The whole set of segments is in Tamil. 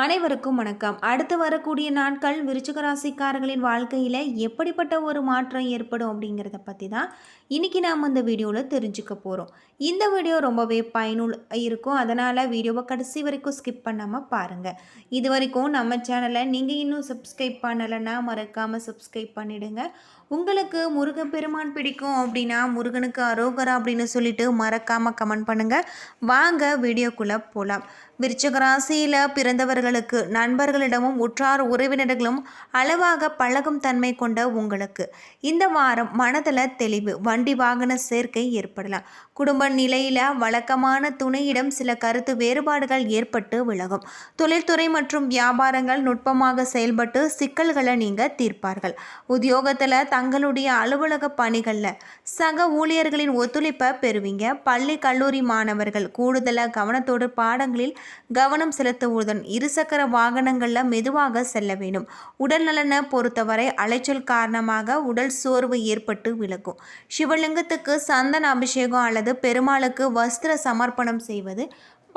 அனைவருக்கும் வணக்கம். அடுத்து வரக்கூடிய நாட்கள் விருச்சிக ராசிக்காரர்களின் வாழ்க்கையில் எப்படிப்பட்ட ஒரு மாற்றம் ஏற்படும் அப்படிங்கிறத பற்றி தான் இன்றைக்கி நாம் இந்த வீடியோவில் தெரிஞ்சுக்க போகிறோம். இந்த வீடியோ ரொம்பவே பயனுள்ள இருக்கும். அதனால் வீடியோவை கடைசி வரைக்கும் ஸ்கிப் பண்ணாமல் பாருங்கள். இது வரைக்கும் நம்ம சேனலை நீங்கள் இன்னும் சப்ஸ்கிரைப் பண்ணலைன்னா மறக்காமல் சப்ஸ்கிரைப் பண்ணிவிடுங்க. உங்களுக்கு முருகப்பெருமான் பிடிக்கும் அப்படின்னா முருகனுக்கு அரோகரா அப்படின்னு சொல்லிட்டு மறக்காமல் கமெண்ட் பண்ணுங்கள். வாங்க வீடியோக்குள்ளே போகலாம். விருச்சிக ராசியில் பிறந்தவர்களுக்கு நண்பர்களிடமும் உற்றார் உறவினர்களும் அளவாக பழகும் தன்மை கொண்ட உங்களுக்கு இந்த வாரம் மனதில் தெளிவு, வண்டி வாகன சேர்க்கை ஏற்படலாம். குடும்ப நிலையில் வழக்கமான துணையிடம் சில கருத்து வேறுபாடுகள் ஏற்பட்டு விலகும். தொழில்துறை மற்றும் வியாபாரங்கள் நுட்பமாக செயல்பட்டு சிக்கல்களை நீங்கள் தீர்ப்பார்கள். உத்தியோகத்தில் தங்களுடைய அலுவலக பணிகளில் சக ஊழியர்களின் ஒத்துழைப்பை பெறுவீங்க. பள்ளி கல்லூரி மாணவர்கள் கூடுதலாக கவனத்தோடு பாடங்களில் கவனம் செலுத்துவதுடன் இருசக்கர வாகனங்களில் மெதுவாக செல்ல வேண்டும். உடல் நலனை பொறுத்தவரை அலைச்சல் காரணமாக உடல் சோர்வு ஏற்பட்டு விலகும். சிவலிங்கத்துக்கு சந்தன அபிஷேகம் அல்லது பெருமாளுக்கு வஸ்திர சமர்ப்பணம் செய்வது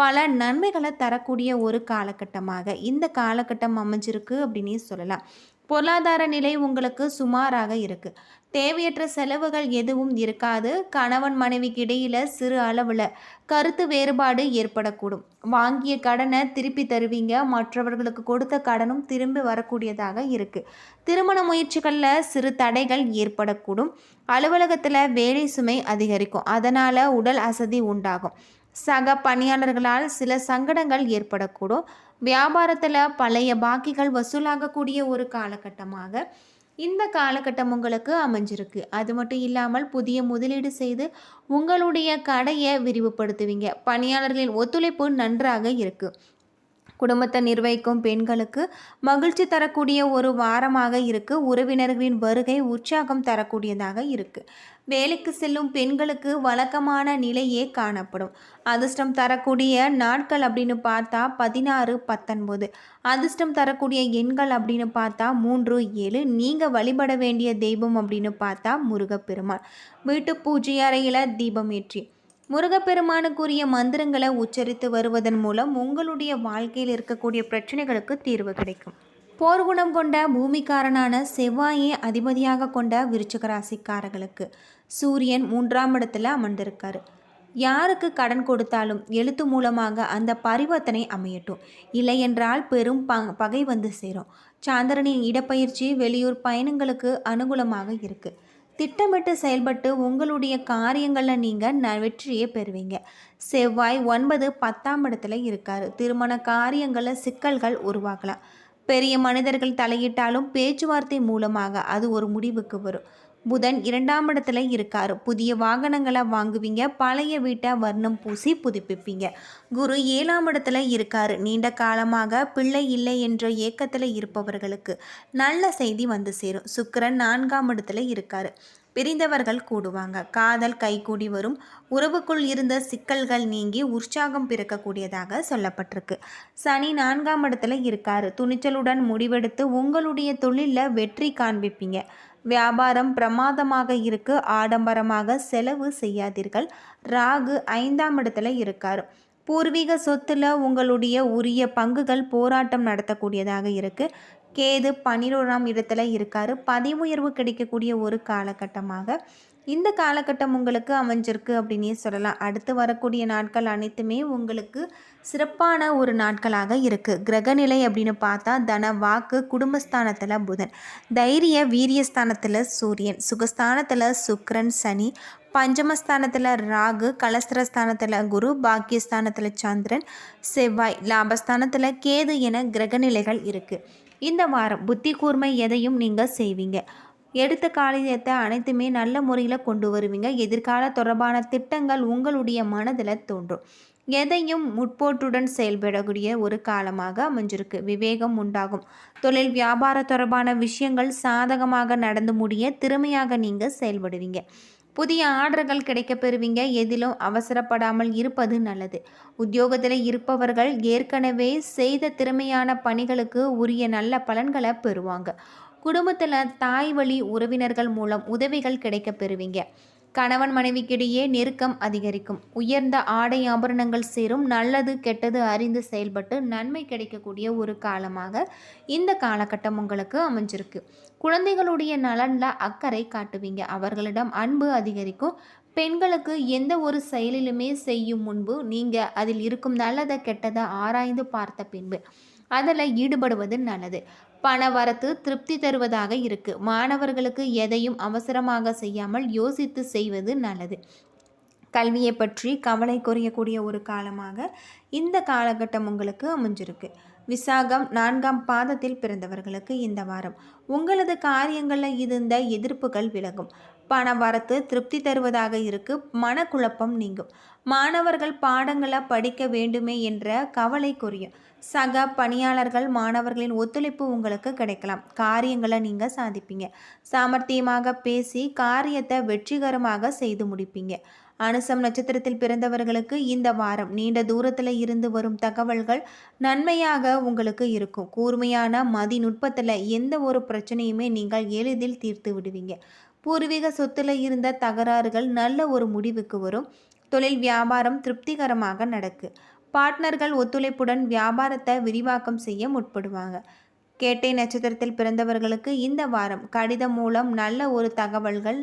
பல நன்மைகளை தரக்கூடிய ஒரு காலகட்டமாக இந்த காலகட்டம் அமைஞ்சிருக்கு அப்படின்னு சொல்லலாம். பொருளாதார நிலை உங்களுக்கு சுமாராக இருக்கு. தேவையற்ற செலவுகள் எதுவும் இருக்காது. கணவன் மனைவிக்கு இடையில சிறு அளவில் கருத்து வேறுபாடு ஏற்படக்கூடும். வாங்கிய கடனை திருப்பி தருவீங்க. மற்றவர்களுக்கு கொடுத்த கடனும் திரும்பி வரக்கூடியதாக இருக்கு. திருமண முயற்சிகளில் சிறு தடைகள் ஏற்படக்கூடும். அலுவலகத்தில் வேலை சுமை அதிகரிக்கும். அதனால் உடல் அசதி உண்டாகும். சக பணியாளர்களால் சில சங்கடங்கள் ஏற்படக்கூடும். வியாபாரத்தில் பழைய பாக்கிகள் வசூலாகக்கூடிய ஒரு காலகட்டமாக இந்த காலகட்டம் உங்களுக்கு அமைஞ்சிருக்கு. அது மட்டும் இல்லாமல் புதிய முதலீடு செய்து உங்களுடைய கடையை விரிவுபடுத்துவீங்க. பணியாளர்களின் ஒத்துழைப்பு நன்றாக இருக்குது. குடும்பத்தை நிர்வகிக்கும் பெண்களுக்கு மகிழ்ச்சி தரக்கூடிய ஒரு வாரமாக இருக்குது. உறவினர்களின் வருகை உற்சாகம் தரக்கூடியதாக இருக்குது. வேலைக்கு செல்லும் பெண்களுக்கு வழக்கமான நிலையே காணப்படும். அதிர்ஷ்டம் தரக்கூடிய நாட்கள் அப்படின்னு பார்த்தா 16, 19. அதிர்ஷ்டம் தரக்கூடிய எண்கள் அப்படின்னு பார்த்தா 3, 7. நீங்கள் வழிபட வேண்டிய தெய்வம் அப்படின்னு பார்த்தா முருகப்பெருமான். வீட்டு பூஜை அறையில் தீபம் ஏற்றி முருகப்பெருமானுக்குரிய மந்திரங்களை உச்சரித்து வருவதன் மூலம் உங்களுடைய வாழ்க்கையில் இருக்கக்கூடிய பிரச்சனைகளுக்கு தீர்வு கிடைக்கும். போர்க்குணம் கொண்ட பூமிக்காரனான செவ்வாயை அதிபதியாக கொண்ட விருச்சிக ராசிக்காரர்களுக்கு சூரியன் 3ஆம் இடத்துல அமர்ந்திருக்காரு. யாருக்கு கடன் கொடுத்தாலும் எழுத்து மூலமாக அந்த பரிவர்த்தனை அமையட்டும். இல்லை என்றால் பெரும் பகை வந்து சேரும். சந்திரனின் இடப்பயிற்சி வெளியூர் பயணங்களுக்கு அனுகூலமாக இருக்குது. திட்டமிட்டு செயல்பட்டு உங்களுடைய காரியங்களில் நீங்கள் வெற்றியை பெறுவீங்க. செவ்வாய் 9, 10ஆம் இடத்துல இருக்கார். திருமண காரியங்களில் சிக்கல்கள் உருவாகலாம். பெரிய மனிதர்கள் தலையிட்டாலும் பேச்சுவார்த்தை மூலமாக அது ஒரு முடிவுக்கு வரும். புதன் 2ஆம் இடத்துல இருக்கார். புதிய வாகனங்களை வாங்குவீங்க. பழைய வீட்டை வர்ணம் பூசி புதுப்பிப்பீங்க. குரு 7ஆம் இடத்துல இருக்கார். நீண்ட காலமாக பிள்ளை இல்லை என்ற ஏக்கத்தில் இருப்பவர்களுக்கு நல்ல செய்தி வந்து சேரும். சுக்கிரன் 4ஆம் இடத்துல இருக்கார். பிரிந்தவர்கள் கூடுவாங்க. காதல் கைகூடி வரும். உறவுக்குள் இருந்த சிக்கல்கள் நீங்கி உற்சாகம் பிறக்கக்கூடியதாக சொல்லப்பட்டிருக்கு. சனி 4ஆம் இடத்துல இருக்கார். துணிச்சலுடன் முடிவெடுத்து உங்களுடைய தொழிலில் வெற்றி காண்பிப்பீங்க. வியாபாரம் பிரமாதமாக இருக்கு. ஆடம்பரமாக செலவு செய்யாதீர்கள். ராகு 5ஆம் இடத்துல இருக்கார். பூர்வீக சொத்துல உங்களுடைய உரிய பங்குகள் போராட்டம் நடத்தக்கூடியதாக இருக்கு. கேது 11ஆம் இடத்துல இருக்காரு. பதவி உயர்வு கிடைக்கக்கூடிய ஒரு காலகட்டமாக இந்த காலகட்டம் உங்களுக்கு அமைஞ்சிருக்கு அப்படின்னே சொல்லலாம். அடுத்து வரக்கூடிய நாட்கள் அனைத்துமே உங்களுக்கு சிறப்பான ஒரு நாட்களாக இருக்குது. கிரகநிலை அப்படின்னு பார்த்தா தன வாக்கு குடும்பஸ்தானத்தில் புதன், தைரிய வீரியஸ்தானத்தில் சூரியன், சுகஸ்தானத்தில் சுக்கிரன் சனி, பஞ்சமஸ்தானத்தில் ராகு, கலஸ்திரஸ்தானத்தில் குரு, பாக்கியஸ்தானத்தில் சந்திரன் செவ்வாய், லாபஸ்தானத்தில் கேது என கிரகநிலைகள் இருக்குது. இந்த வாரம் புத்தி கூர்மை எதையும் நீங்கள் செய்வீங்க. எடுத்த காரியத்தை அனைத்துமே நல்ல முறையில் கொண்டு வருவீங்க. எதிர்கால தொடர்பான திட்டங்கள் உங்களுடைய மனதில் தோன்றும். எதையும் முற்போட்டுடன் செயல்படக்கூடிய ஒரு காலமாக அமைஞ்சிருக்கு. விவேகம் உண்டாகும். தொழில் வியாபார தொடர்பான விஷயங்கள் சாதகமாக நடந்து முடிய திறமையாக நீங்கள் செயல்படுவீங்க. புதிய ஆர்டர்கள் கிடைக்க பெறுவீங்க. எதிலும் அவசரப்படாமல் இருப்பது நல்லது. உத்தியோகத்தில் இருப்பவர்கள் ஏற்கனவே செய்த திறமையான பணிகளுக்கு உரிய நல்ல பலன்களை பெறுவாங்க. குடும்பத்தில் தாய் வழி உறவினர்கள் மூலம் உதவிகள் கிடைக்க பெறுவீங்க. கணவன் மனைவிக்கிடையே நெருக்கம் அதிகரிக்கும். உயர்ந்த ஆடை ஆபரணங்கள் சேரும். நல்லது கெட்டது அறிந்து செயல்பட்டு நன்மை கிடைக்கக்கூடிய ஒரு காலமாக இந்த காலகட்டம் உங்களுக்கு அமைஞ்சிருக்கு. குழந்தைகளுடைய நலனில் அக்கறை காட்டுவீங்க. அவர்களிடம் அன்பு அதிகரிக்கும். பெண்களுக்கு எந்த ஒரு செயலிலுமே செய்யும் முன்பு நீங்கள் அதில் இருக்கும் நல்லதை கெட்டதை ஆராய்ந்து பார்த்த பின்பு அதில் ஈடுபடுவது நல்லது. பண வரத்து திருப்தி தருவதாக இருக்கு. மாணவர்களுக்கு எதையும் அவசரமாக செய்யாமல் யோசித்து செய்வது நல்லது. கல்வியை பற்றி கவலை குறையக்கூடிய ஒரு காலமாக இந்த காலகட்டம் உங்களுக்கு அமைஞ்சிருக்கு. விசாகம் 4ஆம் பாதத்தில் பிறந்தவர்களுக்கு இந்த வாரம் உங்களது காரியங்களில் இருந்த எதிர்ப்புகள் விலகும். பண வரத்து திருப்தி தருவதாக இருக்கு. மனக்குழப்பம் நீங்கும். மாணவர்கள் பாடங்களை படிக்க வேண்டுமே என்ற கவலை குறையும். சக பணியாளர்கள் மாணவர்களின் ஒத்துழைப்பு உங்களுக்கு கிடைக்கலாம். காரியங்களை நீங்கள் சாதிப்பீங்க. சாமர்த்தியமாக பேசி காரியத்தை வெற்றிகரமாக செய்து முடிப்பீங்க. அனுசம் நட்சத்திரத்தில் பிறந்தவர்களுக்கு இந்த வாரம் நீண்ட தூரத்தில் இருந்து வரும் தகவல்கள் நன்மையாக உங்களுக்கு இருக்கும். கூர்மையான மதிநுட்பத்தில் எந்த ஒரு பிரச்சனையுமே நீங்கள் எளிதில் தீர்த்து விடுவீங்க. பூர்வீக சொத்துல இருந்த தகராறுகள் நல்ல ஒரு முடிவுக்கு வரும். தொழில் வியாபாரம் திருப்திகரமாக நடக்கு. பார்ட்னர்கள் ஒத்துழைப்புடன் வியாபாரத்தை விரிவாக்கம் செய்ய முற்படுவாங்க. கேட்டை நட்சத்திரத்தில் பிறந்தவர்களுக்கு இந்த வாரம் கடிதம் மூலம் நல்ல ஒரு தகவல்கள்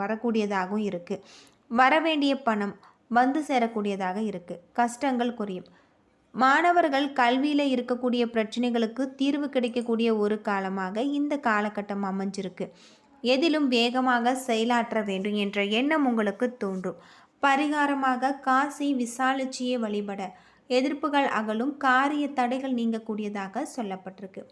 வரக்கூடியதாகவும் இருக்குது. வரவேண்டிய பணம் வந்து சேரக்கூடியதாக இருக்குது. கஷ்டங்கள் குறையும். மாணவர்கள் கல்வியில் இருக்கக்கூடிய பிரச்சனைகளுக்கு தீர்வு கிடைக்கக்கூடிய ஒரு காலமாக இந்த காலகட்டம் அமைஞ்சிருக்கு. எதிலும் வேகமாக செயலாற்ற வேண்டும் என்ற எண்ணம் உங்களுக்கு தோன்றும். பரிகாரமாக காசி விசாலட்சியை வழிபட எதிர்ப்புகள் அகலும். காரிய தடைகள் நீங்கக்கூடியதாக சொல்லப்பட்டிருக்கு.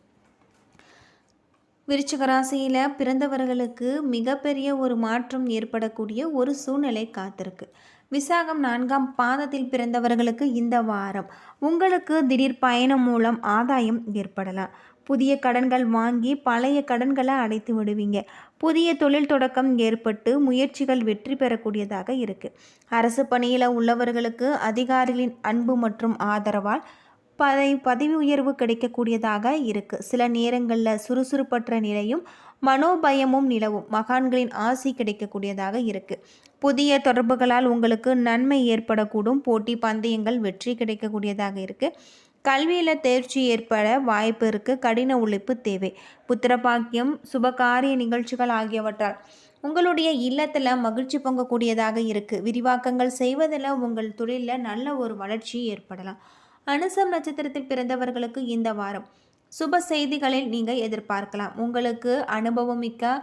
விருச்சிக ராசியில் பிறந்தவர்களுக்கு மிகப்பெரிய ஒரு மாற்றம் ஏற்படக்கூடிய ஒரு சூழ்நிலை காத்திருக்கு. விசாகம் 4ஆம் பாதத்தில் பிறந்தவர்களுக்கு இந்த வாரம் உங்களுக்கு திடீர் பயணம் மூலம் ஆதாயம் ஏற்படலாம். புதிய கடன்கள் வாங்கி பழைய கடன்களை அடைத்து விடுவீங்க. புதிய தொழில் தொடக்கம் ஏற்பட்டு முயற்சிகள் வெற்றி பெறக்கூடியதாக இருக்குது. அரசு பணியில் உள்ளவர்களுக்கு அதிகாரிகளின் அன்பு மற்றும் ஆதரவால் பதவி உயர்வு கிடைக்கக்கூடியதாக இருக்குது. சில நேரங்களில் சுறுசுறுப்பற்ற நிலையும் மனோபயமும் நிலவும். மகான்களின் ஆசி கிடைக்கக்கூடியதாக இருக்குது. புதிய தொடர்புகளால் உங்களுக்கு நன்மை ஏற்படக்கூடும். போட்டி பந்தயங்கள் வெற்றி கிடைக்கக்கூடியதாக இருக்குது. கல்வியில் தேர்ச்சி ஏற்பட வாய்ப்பு இருக்குது. கடின உழைப்பு தேவை. புத்திரபாக்கியம் சுபகாரிய நிகழ்ச்சிகள் ஆகியவற்றால் உங்களுடைய இல்லத்தில் மகிழ்ச்சி பொங்கக்கூடியதாக இருக்குது. விரிவாக்கங்கள் செய்வதில் உங்கள் தொழிலில் நல்ல ஒரு வளர்ச்சி ஏற்படலாம். அனுசம் நட்சத்திரத்தில் பிறந்தவர்களுக்கு இந்த வாரம் சுப செய்திகளில் நீங்கள் எதிர்பார்க்கலாம். உங்களுக்கு அனுபவம் மிக்க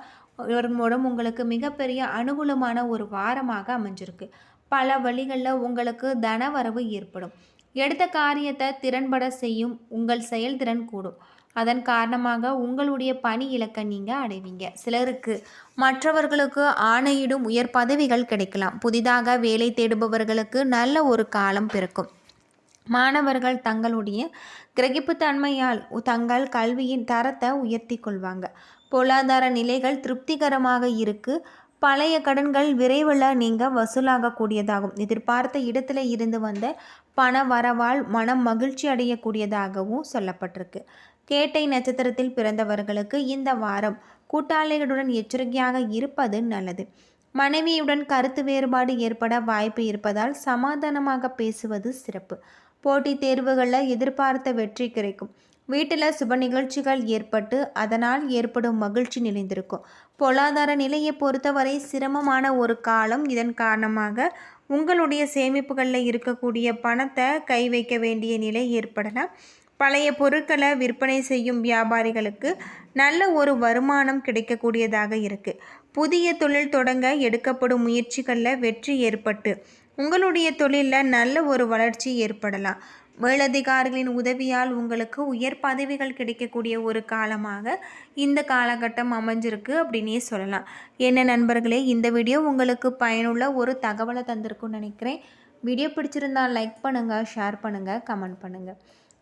ஒரு மூலம் உங்களுக்கு மிகப்பெரிய அனுகூலமான ஒரு வாரமாக அமைஞ்சிருக்கு. பல வழிகளில் உங்களுக்கு தனவரவு ஏற்படும். எடுத்த காரியத்தை திறன்பட செய்யும் உங்கள் செயல்திறன் கூடும். அதன் காரணமாக உங்களுடைய பணி இலக்கை நீங்கள் அடைவீங்க. சிலருக்கு மற்றவர்களுக்கு ஆணையிடும் உயர் பதவிகள் கிடைக்கலாம். புதிதாக வேலை தேடுபவர்களுக்கு நல்ல ஒரு காலம் பிறக்கும். மாணவர்கள் தங்களுடைய கிரகிப்பு தன்மையால் தங்கள் கல்வியின் தரத்தை உயர்த்தி கொள்வாங்க. பொருளாதார நிலைகள் திருப்திகரமாக இருக்குது. பழைய கடன்கள் விரைவில் நீங்கள் வசூலாகக்கூடியதாகும். எதிர்பார்த்த இடத்துல இருந்து வந்த பண வரவால் மனம் மகிழ்ச்சி அடையக்கூடியதாகவும் சொல்லப்பட்டிருக்கு. கேட்டை நட்சத்திரத்தில் பிறந்தவர்களுக்கு இந்த வாரம் கூட்டாளிகளுடன் எச்சரிக்கையாக இருப்பது நல்லது. மனைவியுடன் கருத்து வேறுபாடு ஏற்பட வாய்ப்பு இருப்பதால் சமாதானமாக பேசுவது சிறப்பு. போட்டித் தேர்வுகளில் எதிர்பார்த்த வெற்றி கிடைக்கும். வீட்டில் சுப நிகழ்ச்சிகள் ஏற்பட்டு அதனால் ஏற்படும் மகிழ்ச்சி நிறைந்திருக்கும். பொருளாதார நிலையை பொறுத்தவரை சிரமமான ஒரு காலம். இதன் காரணமாக உங்களுடைய சேமிப்புகளில் இருக்கக்கூடிய பணத்தை கை வைக்க வேண்டிய நிலை ஏற்படலாம். பழைய பொருட்களை விற்பனை செய்யும் வியாபாரிகளுக்கு நல்ல ஒரு வருமானம் கிடைக்கக்கூடியதாக இருக்குது. புதிய தொழில் தொடங்க எடுக்கப்படும் முயற்சிகளில் வெற்றி ஏற்பட்டு உங்களுடைய தொழிலில் நல்ல ஒரு வளர்ச்சி ஏற்படலாம். மேலதிகாரிகளின் உதவியால் உங்களுக்கு உயர் பதவிகள் கிடைக்கக்கூடிய ஒரு காலமாக இந்த காலகட்டம் அமைஞ்சிருக்கு அப்படின்னே சொல்லலாம். என்ன நண்பர்களே, இந்த வீடியோ உங்களுக்கு பயனுள்ள ஒரு தகவலை தந்திருக்குன்னு நினைக்கிறேன். வீடியோ பிடிச்சிருந்தால் லைக் பண்ணுங்கள், ஷேர் பண்ணுங்கள், கமெண்ட் பண்ணுங்கள்.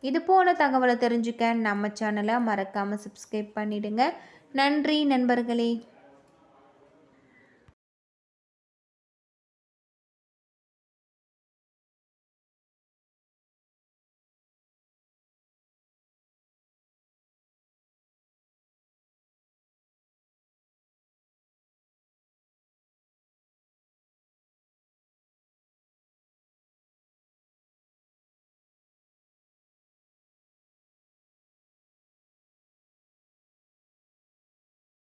இது போல தகவலை தெரிஞ்சுக்க நம்ம சேனலை மறக்காமல் சப்ஸ்கிரைப் பண்ணிவிடுங்க. நன்றி நண்பர்களே.